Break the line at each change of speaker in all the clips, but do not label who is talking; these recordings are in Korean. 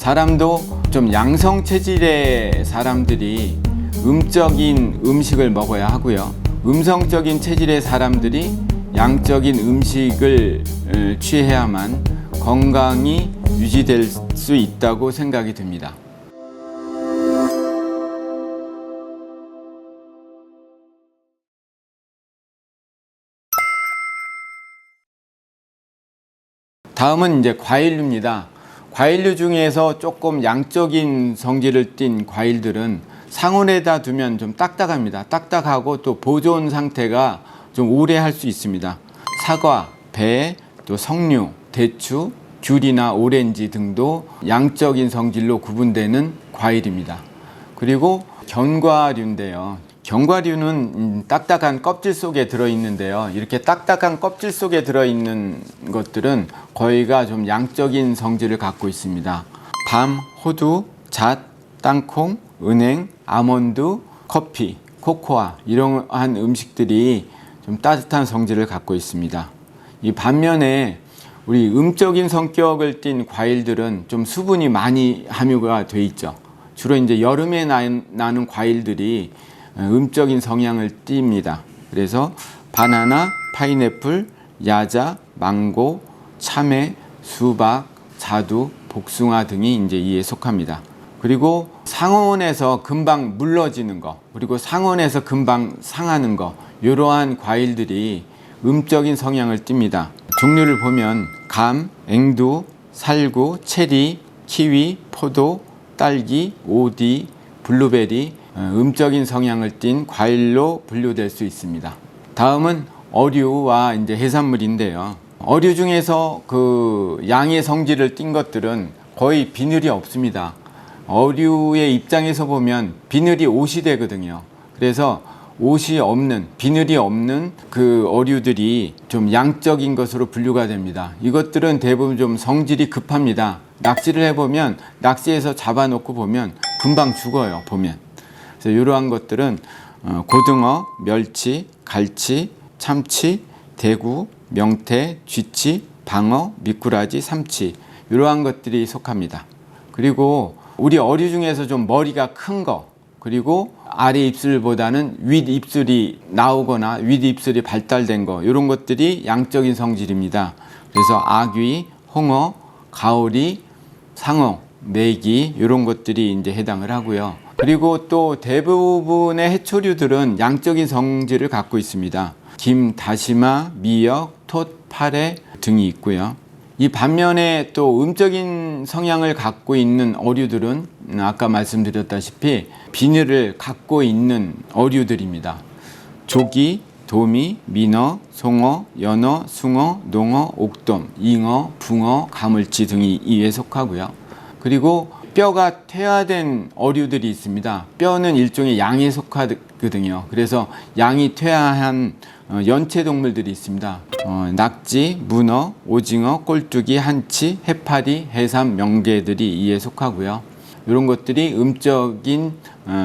사람도 좀 양성 체질의 사람들이 음적인 음식을 먹어야 하고요. 음성적인 체질의 사람들이 양적인 음식을 취해야만 건강이 유지될 수 있다고 생각이 듭니다. 다음은 이제 과일류입니다. 과일류 중에서 조금 양적인 성질을 띤 과일들은 상온에다 두면 좀 딱딱합니다. 딱딱하고 또 보존 상태가 좀 오래 할 수 있습니다. 사과, 배, 또 석류, 대추, 귤이나 오렌지 등도 양적인 성질로 구분되는 과일입니다. 그리고 견과류인데요. 견과류는 딱딱한 껍질 속에 들어있는데요. 이렇게 딱딱한 껍질 속에 들어있는 것들은 거의가 좀 양적인 성질을 갖고 있습니다. 밤, 호두, 잣, 땅콩, 은행, 아몬드, 커피, 코코아 이러한 음식들이 좀 따뜻한 성질을 갖고 있습니다. 이 반면에 우리 음적인 성격을 띤 과일들은 좀 수분이 많이 함유가 돼 있죠. 주로 이제 여름에 나는 과일들이 음적인 성향을 띱니다. 그래서 바나나, 파인애플, 야자, 망고, 참외, 수박, 자두, 복숭아 등이 이제 이에 속합니다. 그리고 상온에서 금방 물러지는 거, 그리고 상온에서 금방 상하는 거, 이러한 과일들이 음적인 성향을 띱니다. 종류를 보면 감, 앵두, 살구, 체리, 키위, 포도, 딸기, 오디, 블루베리, 음적인 성향을 띤 과일로 분류될 수 있습니다. 다음은 어류와 이제 해산물인데요. 어류 중에서 그 양의 성질을 띈 것들은 거의 비늘이 없습니다. 어류의 입장에서 보면 비늘이 옷이 되거든요. 그래서 옷이 없는, 비늘이 없는 그 어류들이 좀 양적인 것으로 분류가 됩니다. 이것들은 대부분 좀 성질이 급합니다. 낚시를 해보면 낚시해서 잡아놓고 보면 금방 죽어요. 보면. 그래서 이러한 것들은 고등어, 멸치, 갈치, 참치, 대구, 명태, 쥐치, 방어, 미꾸라지, 삼치 이러한 것들이 속합니다. 그리고 우리 어류 중에서 좀 머리가 큰 거, 그리고 아래 입술보다는 윗 입술이 나오거나 윗 입술이 발달된 거 이런 것들이 양적인 성질입니다. 그래서 아귀, 홍어, 가오리, 상어, 메기 이런 것들이 이제 해당을 하고요. 그리고 또 대부분의 해초류들은 양적인 성질을 갖고 있습니다. 김, 다시마, 미역, 톳, 파래 등이 있고요. 이 반면에 또 음적인 성향을 갖고 있는 어류들은 아까 말씀드렸다시피 비늘을 갖고 있는 어류들입니다. 조기, 도미, 민어, 송어, 연어, 숭어, 농어, 옥돔, 잉어, 붕어, 가물치 등이 이에 속하고요. 그리고 뼈가 퇴화된 어류들이 있습니다. 뼈는 일종의 양에 속하거든요. 그래서 양이 퇴화한 연체 동물들이 있습니다. 낙지, 문어, 오징어, 꼴뚜기, 한치, 해파리, 해삼, 명개들이 이에 속하고요. 이런 것들이 음적인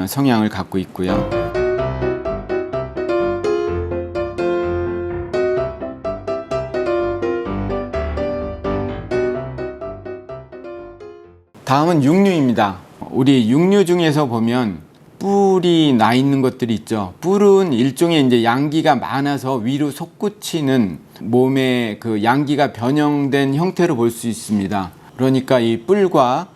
성향을 갖고 있고요. 다음은 육류입니다. 우리 육류 중에서 보면 뿔이 나 있는 것들이 있죠. 뿔은 일종의 이제 양기가 많아서 위로 솟구치는 몸의 그 양기가 변형된 형태로 볼 수 있습니다. 그러니까 이 뿔과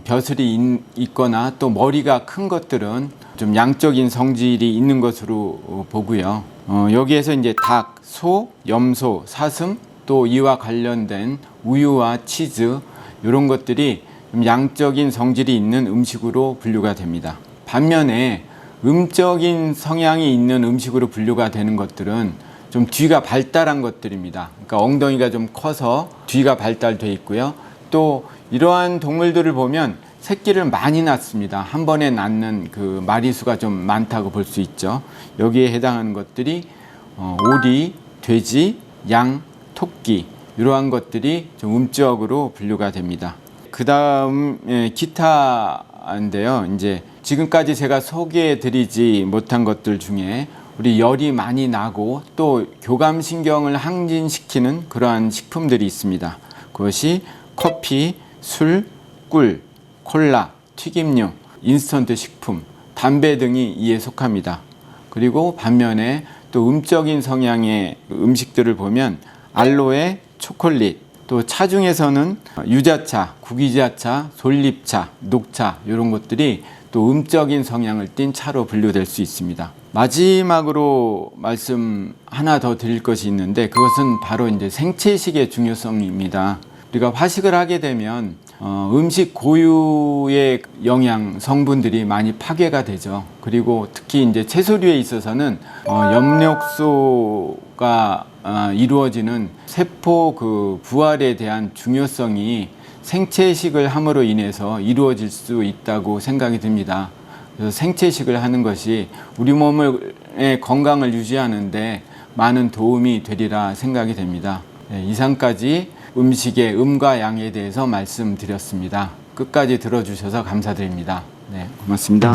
벼슬이 있거나 또 머리가 큰 것들은 좀 양적인 성질이 있는 것으로 보고요. 여기에서 이제 닭, 소, 염소, 사슴 또 이와 관련된 우유와 치즈 이런 것들이 양적인 성질이 있는 음식으로 분류가 됩니다. 반면에 음적인 성향이 있는 음식으로 분류가 되는 것들은 좀 뒤가 발달한 것들입니다. 그러니까 엉덩이가 좀 커서 뒤가 발달돼 있고요. 또 이러한 동물들을 보면 새끼를 많이 낳습니다. 한 번에 낳는 그 마리수가 좀 많다고 볼 수 있죠. 여기에 해당하는 것들이 오리, 돼지, 양, 토끼 이러한 것들이 좀 음적으로 분류가 됩니다. 그 다음 기타인데요. 이제 지금까지 제가 소개해 드리지 못한 것들 중에 우리 열이 많이 나고 또 교감신경을 항진시키는 그러한 식품들이 있습니다. 그것이 커피, 술, 꿀, 콜라, 튀김류, 인스턴트 식품, 담배 등이 이에 속합니다. 그리고 반면에 또 음적인 성향의 음식들을 보면 알로에, 초콜릿, 또 차 중에서는 유자차, 구기자차, 솔잎차, 녹차 이런 것들이 또 음적인 성향을 띤 차로 분류될 수 있습니다. 마지막으로 말씀 하나 더 드릴 것이 있는데 그것은 바로 이제 생채식의 중요성입니다. 우리가 화식을 하게 되면 음식 고유의 영양 성분들이 많이 파괴가 되죠. 그리고 특히 이제 채소류에 있어서는 엽록소가 이루어지는 세포 그 부활에 대한 중요성이 생채식을 함으로 인해서 이루어질 수 있다고 생각이 듭니다. 그래서 생채식을 하는 것이 우리 몸의 건강을 유지하는데 많은 도움이 되리라 생각이 됩니다. 네, 이상까지 음식의 음과 양에 대해서 말씀드렸습니다. 끝까지 들어주셔서 감사드립니다. 네, 고맙습니다.